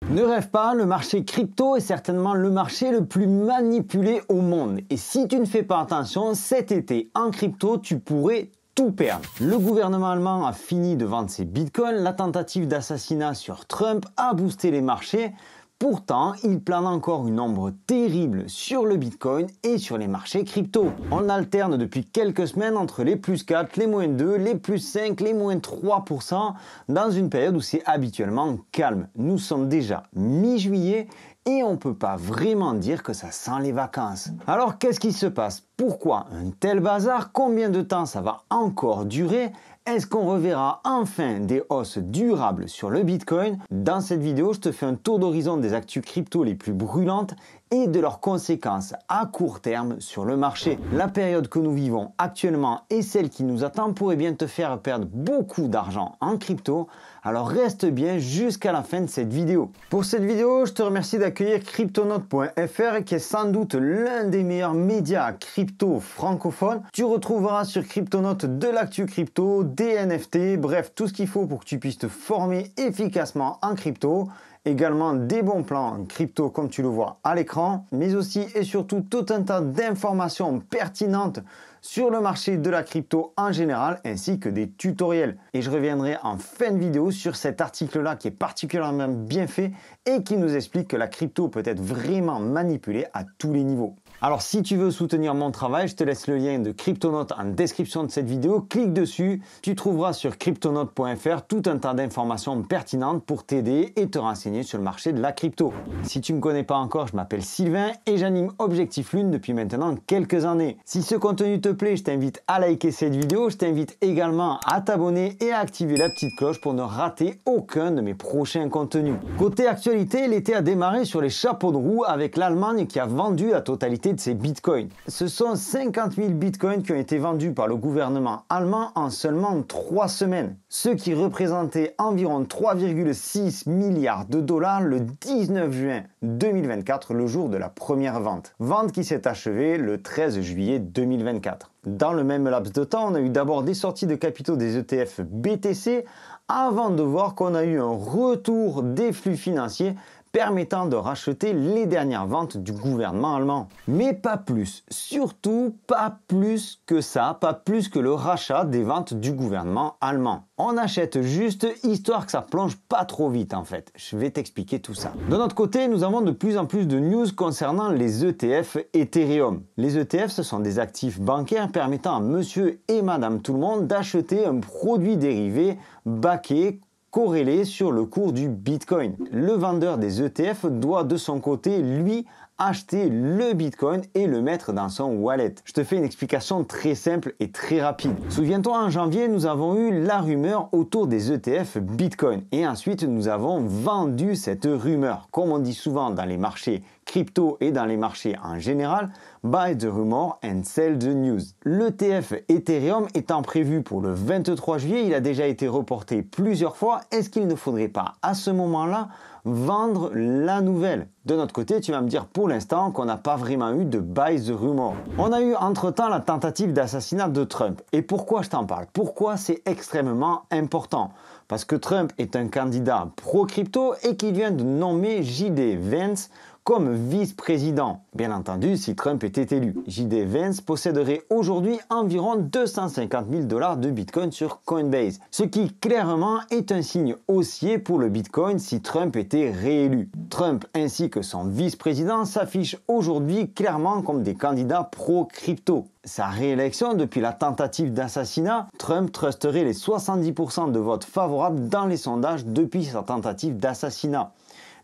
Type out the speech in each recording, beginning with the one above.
Ne rêve pas, le marché crypto est certainement le marché le plus manipulé au monde. Et si tu ne fais pas attention, cet été en crypto, tu pourrais tout perdre. Le gouvernement allemand a fini de vendre ses bitcoins, la tentative d'assassinat sur Trump a boosté les marchés. Pourtant, il plane encore une ombre terrible sur le Bitcoin et sur les marchés crypto. On alterne depuis quelques semaines entre les plus 4, les moins 2, les plus 5, les moins 3% dans une période où c'est habituellement calme. Nous sommes déjà mi-juillet et on ne peut pas vraiment dire que ça sent les vacances. Alors qu'est-ce qui se passe? Pourquoi un tel bazar? Combien de temps ça va encore durer? Est-ce qu'on reverra enfin des hausses durables sur le Bitcoin? Dans cette vidéo, je te fais un tour d'horizon des actus crypto les plus brûlantes et de leurs conséquences à court terme sur le marché. La période que nous vivons actuellement et celle qui nous attend pourrait bien te faire perdre beaucoup d'argent en crypto, alors reste bien jusqu'à la fin de cette vidéo. Pour cette vidéo, je te remercie d'accueillir Cryptonote.fr qui est sans doute l'un des meilleurs médias crypto francophones. Tu retrouveras sur Cryptonote de l'actu crypto, des NFT, bref tout ce qu'il faut pour que tu puisses te former efficacement en crypto. Également des bons plans crypto comme tu le vois à l'écran, mais aussi et surtout tout un tas d'informations pertinentes sur le marché de la crypto en général, ainsi que des tutoriels. Et je reviendrai en fin de vidéo sur cet article-là qui est particulièrement bien fait et qui nous explique que la crypto peut être vraiment manipulée à tous les niveaux. Alors si tu veux soutenir mon travail, je te laisse le lien de Cryptonote en description de cette vidéo. Clique dessus, tu trouveras sur Cryptonote.fr tout un tas d'informations pertinentes pour t'aider et te renseigner sur le marché de la crypto. Si tu ne me connais pas encore, je m'appelle Sylvain et j'anime Objectif Lune depuis maintenant quelques années. Si ce contenu te plaît, je t'invite à liker cette vidéo. Je t'invite également à t'abonner et à activer la petite cloche pour ne rater aucun de mes prochains contenus. Côté actualité, l'été a démarré sur les chapeaux de roue avec l'Allemagne qui a vendu la totalité de ses bitcoins. Ce sont 50 000 bitcoins qui ont été vendus par le gouvernement allemand en seulement 3 semaines, ce qui représentait environ 3,6 milliards de dollars le 19 juin 2024, le jour de la première vente. Vente qui s'est achevée le 13 juillet 2024. Dans le même laps de temps, on a eu d'abord des sorties de capitaux des ETF BTC avant de voir qu'on a eu un retour des flux financiers permettant de racheter les dernières ventes du gouvernement allemand. Mais pas plus, surtout pas plus que ça, pas plus que le rachat des ventes du gouvernement allemand. On achète juste histoire que ça plonge pas trop vite en fait. Je vais t'expliquer tout ça. De notre côté, nous avons de plus en plus de news concernant les ETF Ethereum. Les ETF, ce sont des actifs bancaires permettant à monsieur et madame tout le monde d'acheter un produit dérivé backé corrélé sur le cours du Bitcoin. Le vendeur des ETF doit de son côté, lui, acheter le Bitcoin et le mettre dans son wallet. Je te fais une explication très simple et très rapide. Souviens-toi, en janvier, nous avons eu la rumeur autour des ETF Bitcoin et ensuite nous avons vendu cette rumeur. Comme on dit souvent dans les marchés crypto et dans les marchés en général, buy the rumor and sell the news. L'ETF Ethereum étant prévu pour le 23 juillet, il a déjà été reporté plusieurs fois. Est-ce qu'il ne faudrait pas à ce moment-là vendre la nouvelle? De notre côté, tu vas me dire pour l'instant qu'on n'a pas vraiment eu de buy the rumor. On a eu entre-temps la tentative d'assassinat de Trump. Et pourquoi je t'en parle? Pourquoi c'est extrêmement important? Parce que Trump est un candidat pro-crypto et qu'il vient de nommer J.D. Vance comme vice-président. Bien entendu, si Trump était élu, J.D. Vance posséderait aujourd'hui environ 250 000 $ de Bitcoin sur Coinbase, ce qui clairement est un signe haussier pour le Bitcoin si Trump était réélu. Trump ainsi que son vice-président s'affichent aujourd'hui clairement comme des candidats pro-crypto. Sa réélection depuis la tentative d'assassinat, Trump trusterait les 70% de votes favorables dans les sondages depuis sa tentative d'assassinat.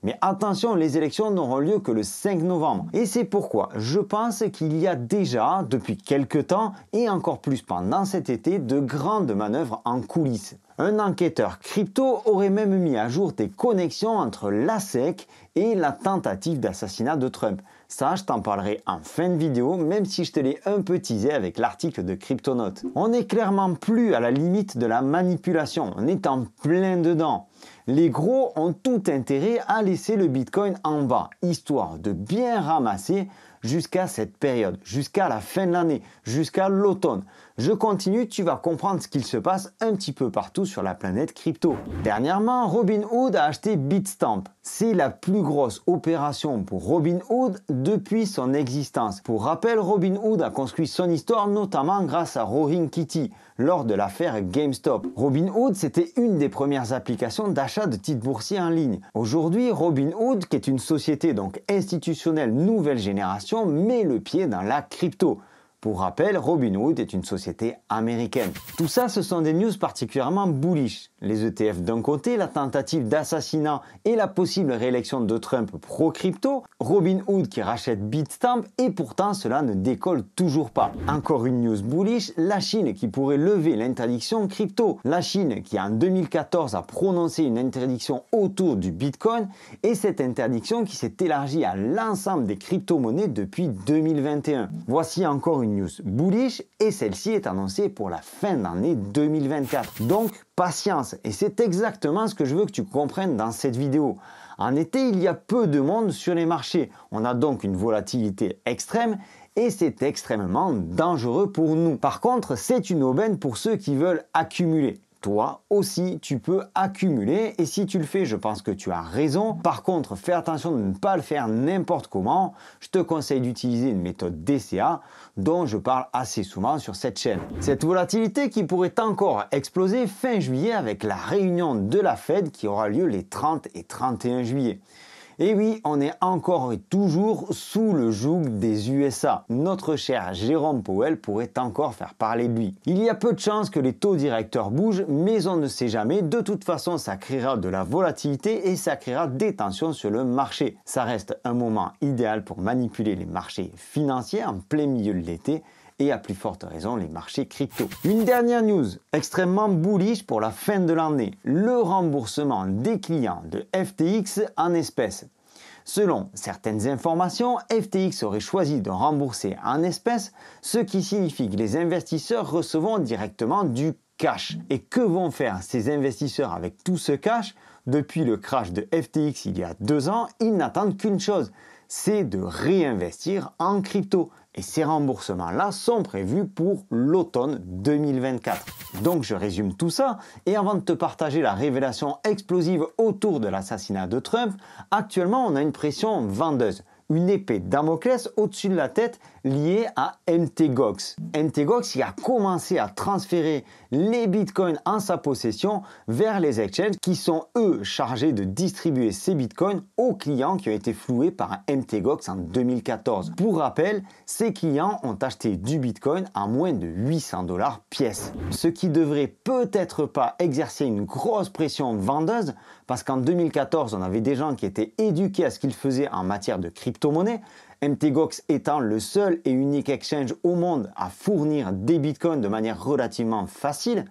Mais attention, les élections n'auront lieu que le 5 novembre. Et c'est pourquoi je pense qu'il y a déjà, depuis quelques temps, et encore plus pendant cet été, de grandes manœuvres en coulisses. Un enquêteur crypto aurait même mis à jour des connexions entre la SEC et la tentative d'assassinat de Trump. Ça, je t'en parlerai en fin de vidéo, même si je te l'ai un peu teasé avec l'article de Cryptonote. On n'est clairement plus à la limite de la manipulation, on est en plein dedans. Les gros ont tout intérêt à laisser le Bitcoin en bas, histoire de bien ramasser jusqu'à cette période, jusqu'à la fin de l'année, jusqu'à l'automne. Je continue, tu vas comprendre ce qu'il se passe un petit peu partout sur la planète crypto. Dernièrement, Robinhood a acheté Bitstamp. C'est la plus grosse opération pour Robinhood depuis son existence. Pour rappel, Robinhood a construit son histoire notamment grâce à Roaring Kitty lors de l'affaire GameStop. Robinhood, c'était une des premières applications d'achat de titres boursiers en ligne. Aujourd'hui, Robinhood, qui est une société donc institutionnelle nouvelle génération, met le pied dans la crypto. Pour rappel, Robinhood est une société américaine. Tout ça, ce sont des news particulièrement bullish. Les ETF d'un côté, la tentative d'assassinat et la possible réélection de Trump pro-crypto, Robinhood qui rachète Bitstamp et pourtant cela ne décolle toujours pas. Encore une news bullish, la Chine qui pourrait lever l'interdiction crypto. La Chine qui en 2014 a prononcé une interdiction autour du Bitcoin et cette interdiction qui s'est élargie à l'ensemble des crypto-monnaies depuis 2021. Voici encore une news bullish et celle-ci est annoncée pour la fin d'année 2024. Donc patience, et c'est exactement ce que je veux que tu comprennes dans cette vidéo. En été, il y a peu de monde sur les marchés. On a donc une volatilité extrême et c'est extrêmement dangereux pour nous. Par contre, c'est une aubaine pour ceux qui veulent accumuler. Toi aussi, tu peux accumuler et si tu le fais, je pense que tu as raison. Par contre, fais attention de ne pas le faire n'importe comment. Je te conseille d'utiliser une méthode DCA dont je parle assez souvent sur cette chaîne. Cette volatilité qui pourrait encore exploser fin juillet avec la réunion de la Fed qui aura lieu les 30 et 31 juillet. Et oui, on est encore et toujours sous le joug des USA. Notre cher Jérôme Powell pourrait encore faire parler de lui. Il y a peu de chances que les taux directeurs bougent, mais on ne sait jamais. De toute façon, ça créera de la volatilité et ça créera des tensions sur le marché. Ça reste un moment idéal pour manipuler les marchés financiers en plein milieu de l'été et à plus forte raison les marchés crypto. Une dernière news extrêmement bullish pour la fin de l'année, le remboursement des clients de FTX en espèces. Selon certaines informations, FTX aurait choisi de rembourser en espèces, ce qui signifie que les investisseurs recevront directement du cash. Et que vont faire ces investisseurs avec tout ce cash? Depuis le crash de FTX il y a 2 ans, ils n'attendent qu'une chose, c'est de réinvestir en crypto. Et ces remboursements-là sont prévus pour l'automne 2024. Donc je résume tout ça, et avant de te partager la révélation explosive autour de l'assassinat de Trump, actuellement on a une pression vendeuse. Une épée de Damoclès au-dessus de la tête liée à MTGOX. MTGOX qui a commencé à transférer les bitcoins en sa possession vers les exchanges qui sont eux chargés de distribuer ces bitcoins aux clients qui ont été floués par MTGOX en 2014. Pour rappel, ces clients ont acheté du bitcoin à moins de 800 $ pièce. Ce qui devrait peut-être pas exercer une grosse pression vendeuse parce qu'en 2014 on avait des gens qui étaient éduqués à ce qu'ils faisaient en matière de crypto-monnaie. MTGOX étant le seul et unique exchange au monde à fournir des bitcoins de manière relativement facile.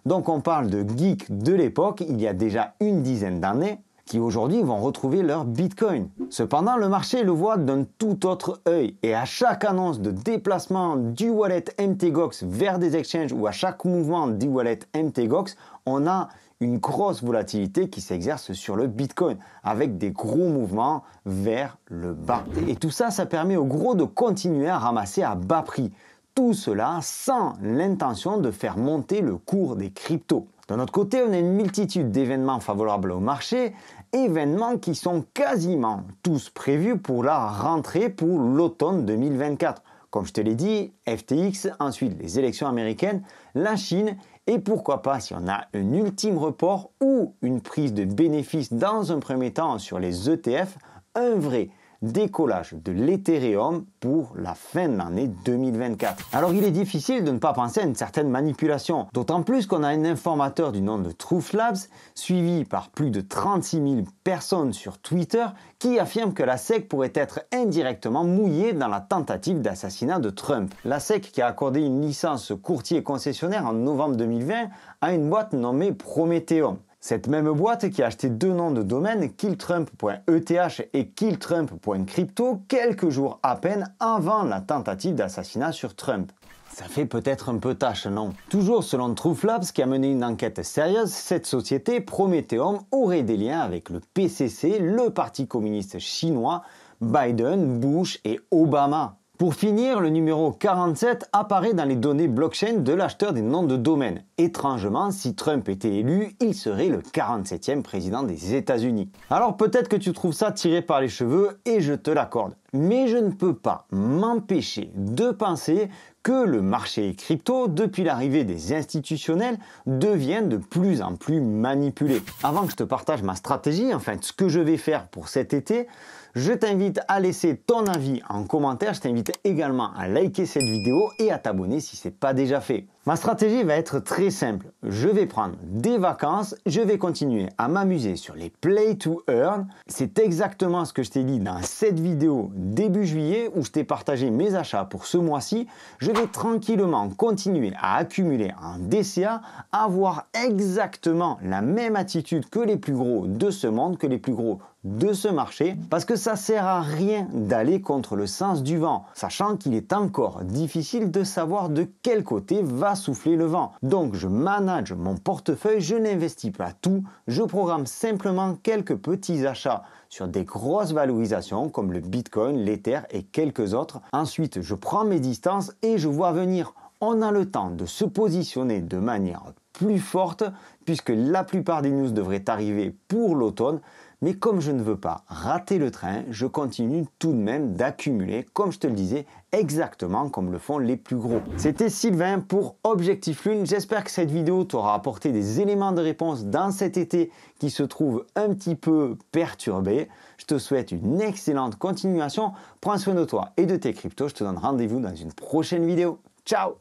Donc on parle de geeks de l'époque, il y a déjà une dizaine d'années, qui aujourd'hui vont retrouver leur bitcoin. Cependant, le marché le voit d'un tout autre œil et à chaque annonce de déplacement du wallet MTGOX vers des exchanges ou à chaque mouvement du wallet MTGOX, on a une grosse volatilité qui s'exerce sur le Bitcoin avec des gros mouvements vers le bas. Et tout ça, ça permet aux gros de continuer à ramasser à bas prix. Tout cela sans l'intention de faire monter le cours des cryptos. D'un autre côté, on a une multitude d'événements favorables au marché, événements qui sont quasiment tous prévus pour la rentrée pour l'automne 2024. Comme je te l'ai dit, FTX, ensuite les élections américaines, la Chine et pourquoi pas si on a un ultime report ou une prise de bénéfices dans un premier temps sur les ETF, un vrai décollage de l'Ethereum pour la fin de l'année 2024. Alors il est difficile de ne pas penser à une certaine manipulation, d'autant plus qu'on a un informateur du nom de Truth Labs, suivi par plus de 36 000 personnes sur Twitter, qui affirme que la SEC pourrait être indirectement mouillée dans la tentative d'assassinat de Trump. La SEC qui a accordé une licence courtier concessionnaire en novembre 2020 à une boîte nommée Prometheum. Cette même boîte qui a acheté 2 noms de domaine, killtrump.eth et killtrump.crypto, quelques jours à peine avant la tentative d'assassinat sur Trump. Ça fait peut-être un peu tâche, non? Toujours selon Truth Labs, qui a mené une enquête sérieuse, cette société, Prometheum, aurait des liens avec le PCC, le Parti communiste chinois, Biden, Bush et Obama. Pour finir, le numéro 47 apparaît dans les données blockchain de l'acheteur des noms de domaine. Étrangement, si Trump était élu, il serait le 47e président des États-Unis. Alors peut-être que tu trouves ça tiré par les cheveux et je te l'accorde. Mais je ne peux pas m'empêcher de penser que le marché crypto, depuis l'arrivée des institutionnels, devient de plus en plus manipulé. Avant que je te partage ma stratégie, enfin ce que je vais faire pour cet été, je t'invite à laisser ton avis en commentaire. Je t'invite également à liker cette vidéo et à t'abonner si ce n'est pas déjà fait. Ma stratégie va être très simple. Je vais prendre des vacances, je vais continuer à m'amuser sur les Play to Earn. C'est exactement ce que je t'ai dit dans cette vidéo début juillet où je t'ai partagé mes achats pour ce mois-ci. Je vais tranquillement continuer à accumuler en DCA, avoir exactement la même attitude que les plus gros de ce monde, que les plus gros de ce marché, parce que ça sert à rien d'aller contre le sens du vent, sachant qu'il est encore difficile de savoir de quel côté va souffler le vent. Donc je manage mon portefeuille, je n'investis pas tout, je programme simplement quelques petits achats sur des grosses valorisations comme le Bitcoin, l'Ether et quelques autres. Ensuite, je prends mes distances et je vois venir. On a le temps de se positionner de manière plus forte puisque la plupart des news devraient arriver pour l'automne. Mais comme je ne veux pas rater le train, je continue tout de même d'accumuler, comme je te le disais, exactement comme le font les plus gros. C'était Sylvain pour Objectif Lune. J'espère que cette vidéo t'aura apporté des éléments de réponse dans cet été qui se trouve un petit peu perturbé. Je te souhaite une excellente continuation. Prends soin de toi et de tes cryptos. Je te donne rendez-vous dans une prochaine vidéo. Ciao!